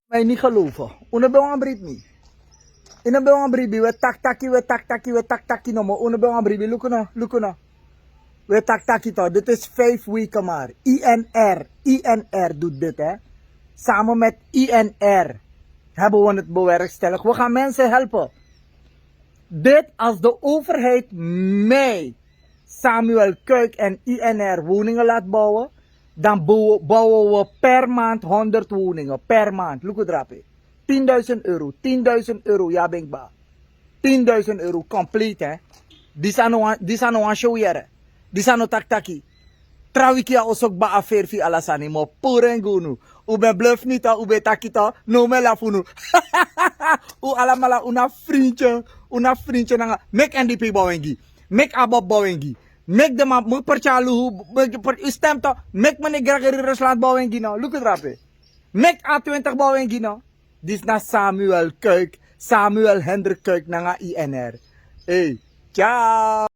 mij niet geloven. Una bij een brief niet. Ina bij een brief, we tak taki no mo. Una bij een brief, look no. We tak taki to. Dit is 5 weken maar. INR doet dit hè. Samen met INR hebben we het bewerkstelligd. We gaan mensen helpen. Dit als de overheid mij, Samuel Kuik en INR woningen laat bouwen, dan bouwen we per maand 100 woningen. Per maand. Look het rapi. 10.000 euro. 10.000 euro. Ja, ben ik ba. 10.000 euro. Complete hè. Die zijn nog aan show jaren. Die zijn nog tak-taki. Trawikia osok ba affair fi alasani mo. Puren gunu. Ube bluff nita, ube takita. No me la funu. U alamala una vriendje nanga. Mek NDP bawengi. Mek Abab bawengi. Mek de ma mo perchalu per stem to. Mek mane Gregory Rusland bawengi no. Look at rape. Mek A20 bawengi no. Dis na Samuel Kuik. Samuel Hendrik Kuik nanga INR. Hey, ciao.